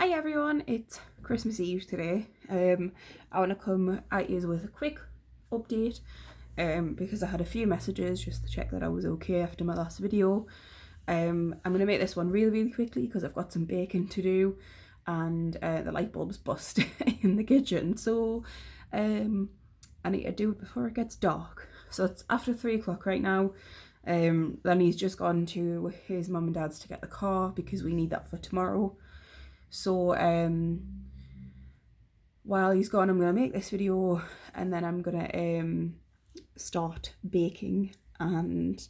Hi everyone, it's Christmas Eve today. I want to come at you with a quick update because I had a few messages just to check that I was okay after my last video. I'm going to make this one really quickly because I've got some baking to do and the light bulb's bust in the kitchen, so I need to do it before it gets dark. So it's after 3 o'clock right now. Lenny's just gone to his mum and dad's to get the car because we need that for tomorrow. So while he's gone, I'm going to make this video and then I'm going to start baking, and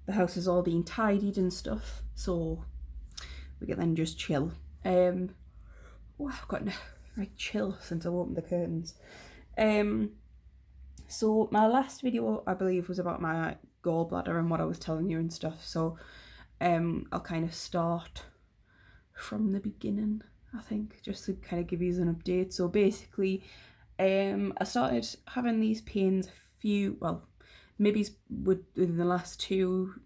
the house is all being tidied and stuff, so we can then just chill. Oh, I've gotten right chill since I opened the curtains. So my last video, I believe, was about my gallbladder and what I was telling you and stuff, so I'll kind of start from the beginning, I think, just to kind of give you an update. So basically, I started having these pains maybe within the last 2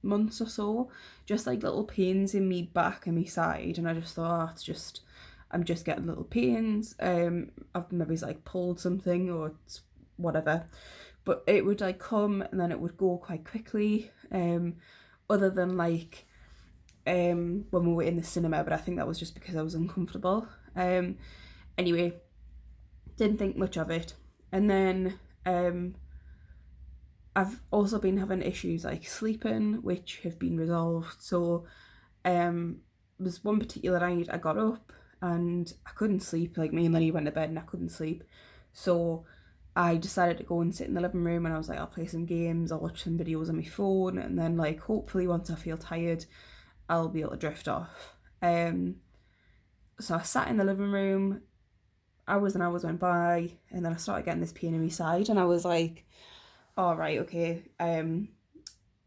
months or so, just like little pains in me back and me side, and I just thought, I'm just getting little pains. I've maybe like pulled something or it's whatever, but it would like come and then it would go quite quickly. Other than like when we were in the cinema, but I think that was just because I was uncomfortable. Anyway, didn't think much of it. And then I've also been having issues like sleeping, which have been resolved. So was one particular night I got up and I couldn't sleep. Like, me and Lenny went to bed and I couldn't sleep. So I decided to go and sit in the living room, and I was like, I'll play some games, I'll watch some videos on my phone, and then like hopefully once I feel tired I'll be able to drift off. So I sat in the living room, hours and hours went by, and then I started getting this pain in my side, and I was like, all right, okay,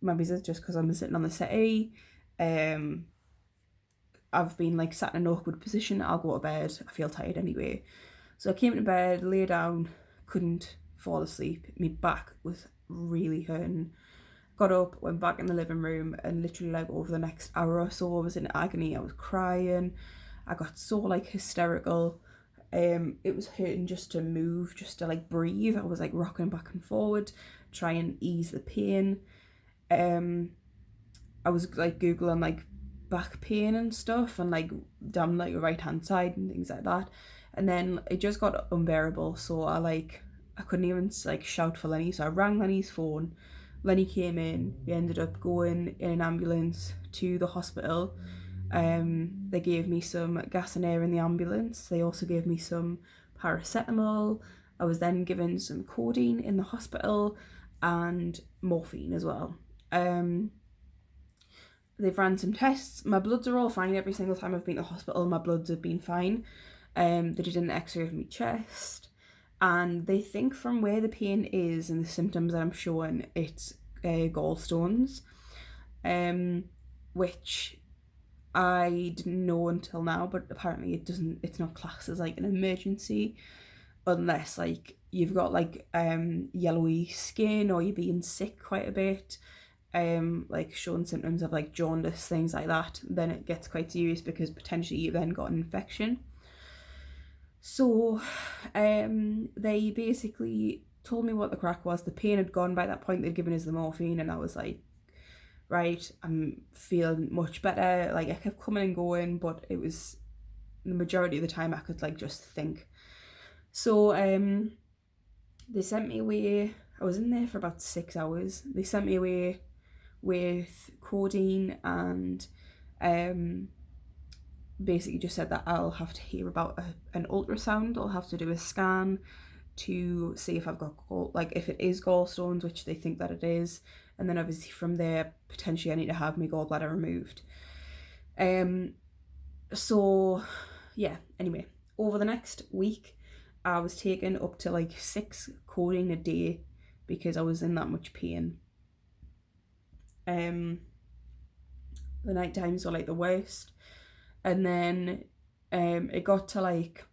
maybe it's just because I'm sitting on the settee. I've been like sat in an awkward position, I'll go to bed, I feel tired anyway. So I came to bed, lay down, couldn't fall asleep, my back was really hurting. Got up, went back in the living room, and literally like over the next hour or so I was in agony. I was crying, I got so like hysterical. It was hurting just to move, just to like breathe. I was like rocking back and forward, try and ease the pain. I was like googling like back pain and stuff, and like down like the right hand side and things like that, and then it just got unbearable. So I couldn't even like shout for Lenny, so I rang Lenny's phone. Lenny came in, we ended up going in an ambulance to the hospital. They gave me some gas and air in the ambulance. They also gave me some paracetamol. I was then given some codeine in the hospital and morphine as well. They've ran some tests. My bloods are all fine. Every single time I've been to the hospital, my bloods have been fine. They did an x-ray of my chest, and they think from where the pain is and the symptoms that I'm showing, it's gallstones, which I didn't know until now, but apparently it's not classed as like an emergency unless like you've got like yellowy skin or you're being sick quite a bit, like showing symptoms of like jaundice, things like that. Then it gets quite serious because potentially you've then got an infection. So they basically told me what the crack was. The pain had gone by that point. They'd given us the morphine, and I was like, right, I'm feeling much better. Like, I kept coming and going, but it was the majority of the time I could like just think. So they sent me away. I was in there for about 6 hours. They sent me away with codeine and basically just said that I'll have to hear about an ultrasound. I'll have to do a scan to see if I've got if it is gallstones, which they think that it is, and then obviously from there potentially I need to have my gallbladder removed. So yeah, anyway, over the next week I was taking up to like 6 codeine a day because I was in that much pain. The night times were like the worst. And then it got to like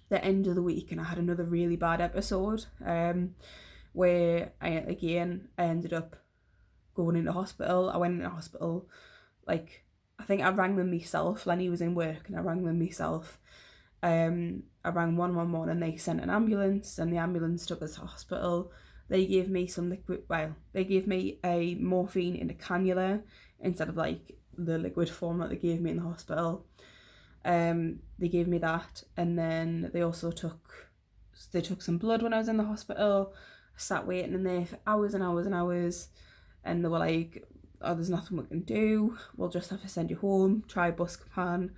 the end of the week and I had another really bad episode where I ended up going into hospital. I went into hospital like I think I rang them myself. Lenny was in work and I rang them myself. I rang 111 and they sent an ambulance, and the ambulance took us to hospital. They gave me some liquid, well, they gave me a morphine in a cannula instead of like the liquid form that they gave me in the hospital. They gave me that, and then they also took some blood when I was in the hospital. I sat waiting in there for hours and hours and hours, and they were like, oh, there's nothing we can do, we'll just have to send you home, try Buscopan.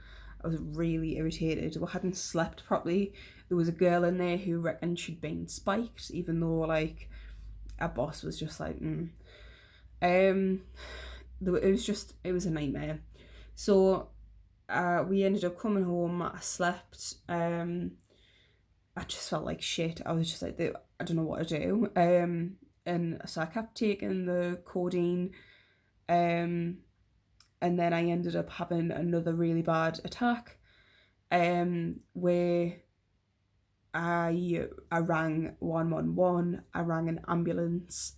I was really irritated. We hadn't slept properly. There was a girl in there who reckoned she'd been spiked, even though like our boss was just like, it was a nightmare. So we ended up coming home. I slept. I just felt like shit. I was just like, I don't know what to do. And so I kept taking the codeine. And then I ended up having another really bad attack, where I rang 111, I rang an ambulance,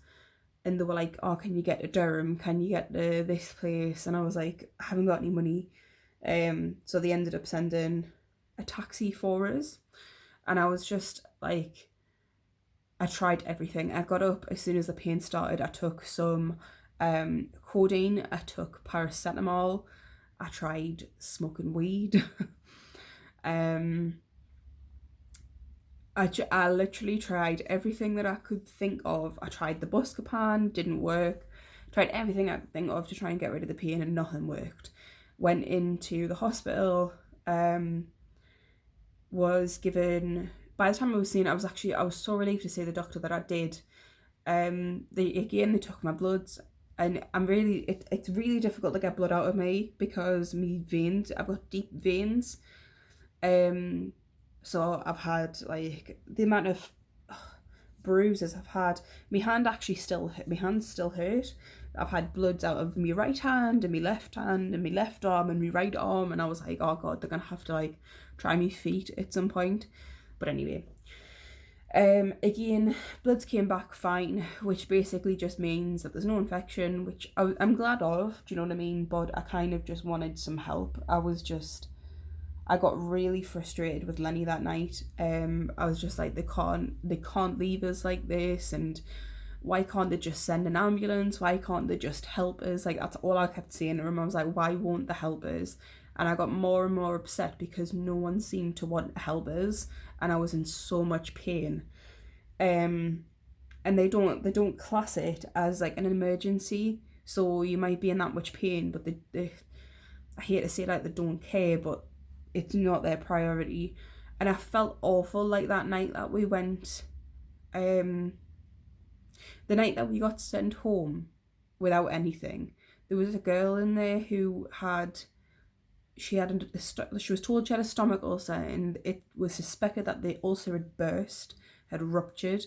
and they were like, oh, can you get to Durham? Can you get to this place? And I was like, I haven't got any money. So they ended up sending a taxi for us. And I was just like, I tried everything. I got up as soon as the pain started. I took some codeine, I took paracetamol, I tried smoking weed. I literally tried everything that I could think of. I tried the Buscopan, didn't work. Tried everything I could think of to try and get rid of the pain, and nothing worked. Went into the hospital, was given, by the time I was seen, I was so relieved to see the doctor that I did. They took my bloods, and it's really difficult to get blood out of me because I've got deep veins. So I've had like the amount of bruises I've had. My hand's still hurt. I've had bloods out of my right hand and my left hand and my left arm and my right arm, and I was like, oh god, they're gonna have to like try my feet at some point. But anyway, again, bloods came back fine, which basically just means that there's no infection, which I'm glad of, do you know what I mean? But I kind of just wanted some help. I got really frustrated with Lenny that night. I was just like, they can't leave us like this, and why can't they just send an ambulance? Why can't they just help us? Like, that's all I kept saying to him. I was like, why won't they help us? And I got more and more upset because no one seemed to want to help us, and I was in so much pain. And they don't class it as like an emergency, so you might be in that much pain, but they I hate to say like they don't care, but it's not their priority. And I felt awful like that night that we went, the night that we got sent home without anything. There was a girl in there who she was told she had a stomach ulcer, and it was suspected that the ulcer had burst, had ruptured.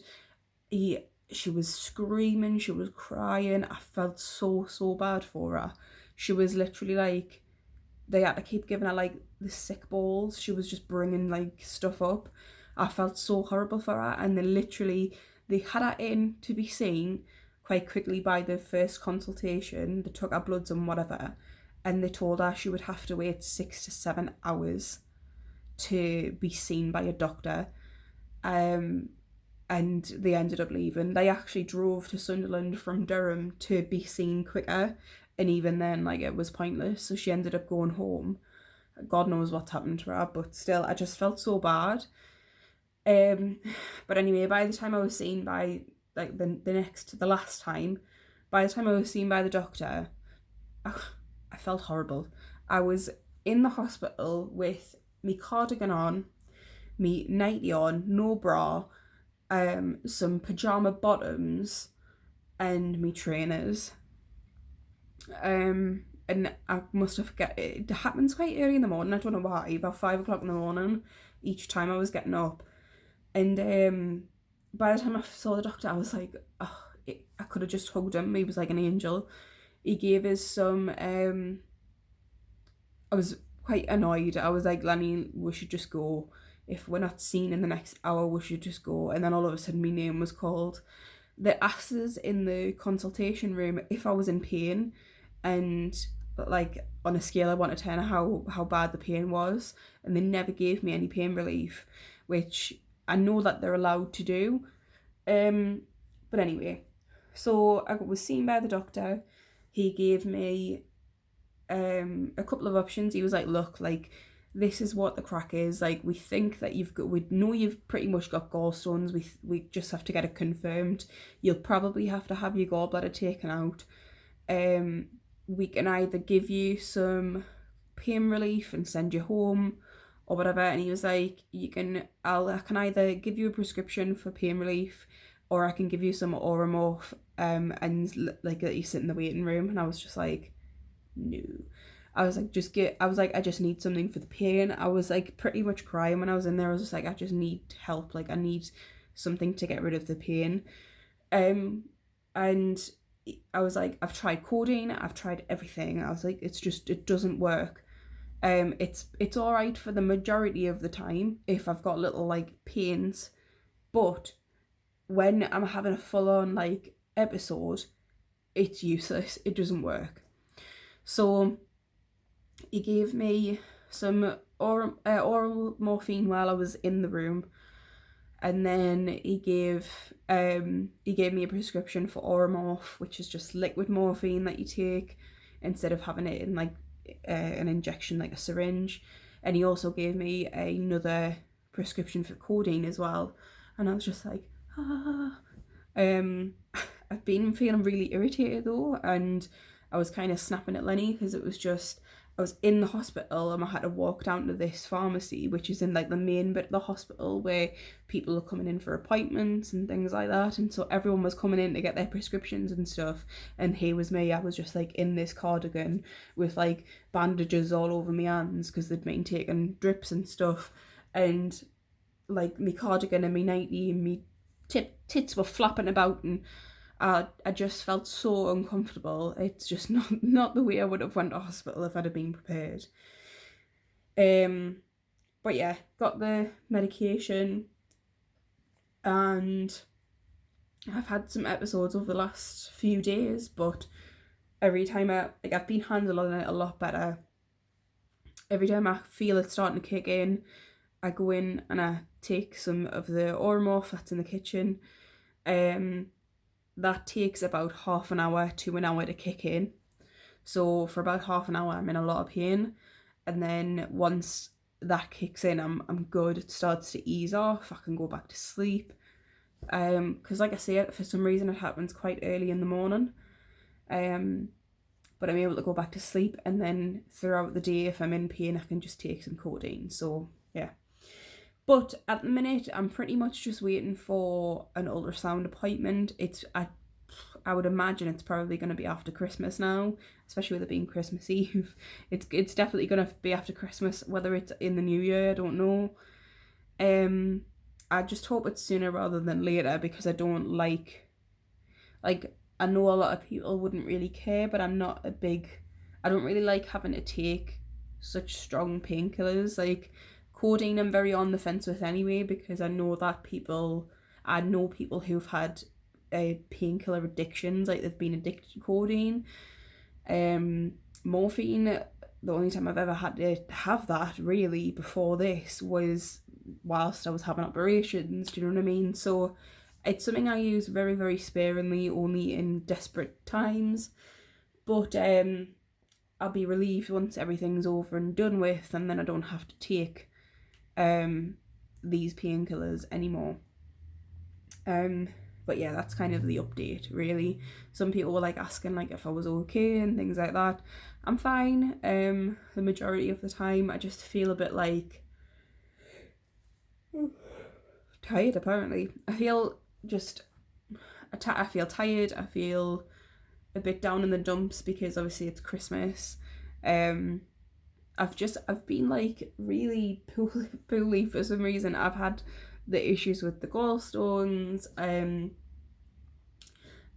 She was screaming, she was crying. I felt so bad for her. She was literally like, they had to keep giving her like the sick balls. She was just bringing like stuff up. I felt so horrible for her, and they had her in to be seen quite quickly by the first consultation. They took her bloods and whatever, and they told her she would have to wait 6 to 7 hours to be seen by a doctor. And they ended up leaving. They actually drove to Sunderland from Durham to be seen quicker, and even then, like, it was pointless. So she ended up going home. God knows what's happened to her, but still, I just felt so bad. But anyway, by the time I was seen by like the last time, by the time I was seen by the doctor, I felt horrible. I was in the hospital with me cardigan on, me nightie on, no bra, some pajama bottoms, and me trainers. And I must have it happens quite early in the morning. I don't know why. About 5 o'clock in the morning, each time I was getting up, and by the time I saw the doctor, I was like, oh, I could have just hugged him. He was like an angel. He gave us some. I was quite annoyed. I was like, Lenny, we should just go. If we're not seen in the next hour, we should just go. And then all of a sudden, my name was called. They asked us in the consultation room if I was in pain, and like on a scale of 1 to 10 how bad the pain was, and they never gave me any pain relief, which I know that they're allowed to do. But anyway, so I was seen by the doctor. He gave me a couple of options. He was like, look, like, this is what the crack is. Like, we think that we know you've pretty much got gallstones. We just have to get it confirmed. You'll probably have to have your gallbladder taken out. We can either give you some pain relief and send you home or whatever. And he was like, I can either give you a prescription for pain relief, or I can give you some Oromorph, and like let you sit in the waiting room. And I was just like, no. I was like, I just need something for the pain. I was like pretty much crying when I was in there. I was just like, I just need help. Like, I need something to get rid of the pain. And I was like, I've tried codeine, I've tried everything. I was like, it doesn't work. It's all right for the majority of the time if I've got little like pains, but when I'm having a full on like episode, it's useless. It doesn't work. So he gave me some oral morphine while I was in the room, and then he gave me a prescription for Oromorph, which is just liquid morphine that you take instead of having it in like an injection, like a syringe. And he also gave me another prescription for codeine as well. And I was just like, I've been feeling really irritated though, and I was kind of snapping at Lenny because it was just, I was in the hospital and I had to walk down to this pharmacy, which is in like the main bit of the hospital where people are coming in for appointments and things like that. And so everyone was coming in to get their prescriptions and stuff. And here was me, I was just like in this cardigan with like bandages all over my hands because they'd been taking drips and stuff. And like my cardigan and my nightie and my tits were flapping about, and I just felt so uncomfortable. It's just not the way I would have went to hospital if I'd have been prepared. But yeah, got the medication, and I've had some episodes over the last few days, but every time I've been handling it a lot better. Every time I feel it starting to kick in, I go in and I take some of the Oromorph that's in the kitchen. That takes about half an hour to an hour to kick in. So for about half an hour, I'm in a lot of pain. And then once that kicks in, I'm good. It starts to ease off. I can go back to sleep. Because like I say, for some reason it happens quite early in the morning. But I'm able to go back to sleep, and then throughout the day, if I'm in pain, I can just take some codeine. So yeah. But at the minute, I'm pretty much just waiting for an ultrasound appointment. I would imagine it's probably going to be after Christmas now, especially with it being Christmas Eve. It's definitely going to be after Christmas. Whether it's in the new year, I don't know. I just hope it's sooner rather than later, because I don't like I know a lot of people wouldn't really care, but I don't really like having to take such strong painkillers. Like codeine, I'm very on the fence with anyway, because I know people who've had painkiller addictions, like they've been addicted to codeine. Morphine, the only time I've ever had to have that really before this was whilst I was having operations, do you know what I mean? So it's something I use very, very sparingly, only in desperate times. But I'll be relieved once everything's over and done with, and then I don't have to take these painkillers anymore. But yeah, that's kind of the update, really. Some people were like asking like if I was okay and things like that. I'm fine. The majority of the time, I just feel a bit like tired. Apparently, I feel tired. I feel a bit down in the dumps because obviously it's Christmas. I've been like really poorly for some reason. I've had the issues with the gallstones.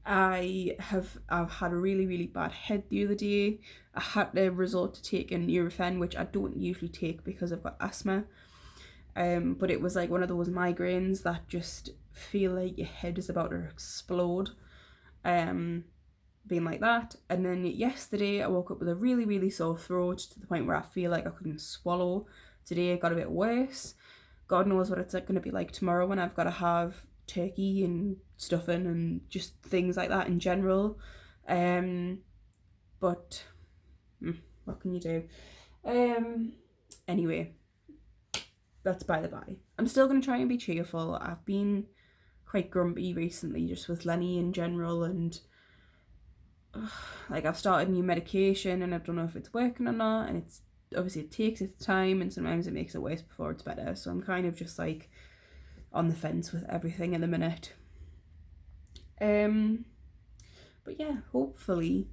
I've had a really, really bad head the other day. I had to resort to taking Nurofen, which I don't usually take because I've got asthma. But it was like one of those migraines that just feel like your head is about to explode. been like that. And then yesterday I woke up with a really, really sore throat to the point where I feel like I couldn't swallow. Today it got a bit worse. God knows what it's going to be like tomorrow when I've got to have turkey and stuffing and just things like that in general. But what can you do? Anyway, that's by the by. I'm still going to try and be cheerful. I've been quite grumpy recently just with Lenny in general, and like I've started new medication and I don't know if it's working or not, and it's obviously it takes its time and sometimes it makes it worse before it's better, so I'm kind of just like on the fence with everything in the minute. But yeah, hopefully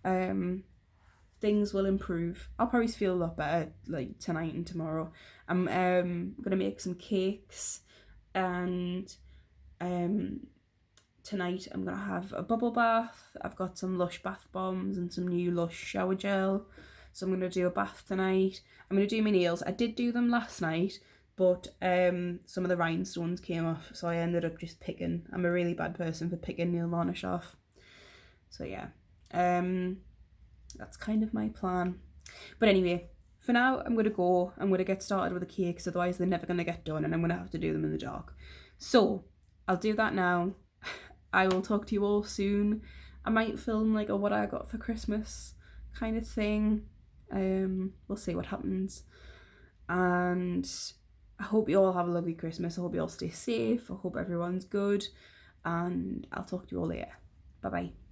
things will improve. I'll probably feel a lot better like tonight and tomorrow. I'm gonna make some cakes, and tonight I'm gonna have a bubble bath. I've got some Lush bath bombs and some new Lush shower gel, so I'm gonna do a bath tonight. I'm gonna do my nails. I did do them last night, but some of the rhinestones came off, so I ended up just picking. I'm a really bad person for picking nail varnish off. So yeah, that's kind of my plan. But anyway, for now I'm gonna go. I'm gonna get started with the cakes, otherwise they're never gonna get done and I'm gonna have to do them in the dark. So I'll do that now. I will talk to you all soon. I might film like a what I got for Christmas kind of thing. We'll see what happens. And I hope you all have a lovely Christmas. I hope you all stay safe. I hope everyone's good. And I'll talk to you all later. Bye bye.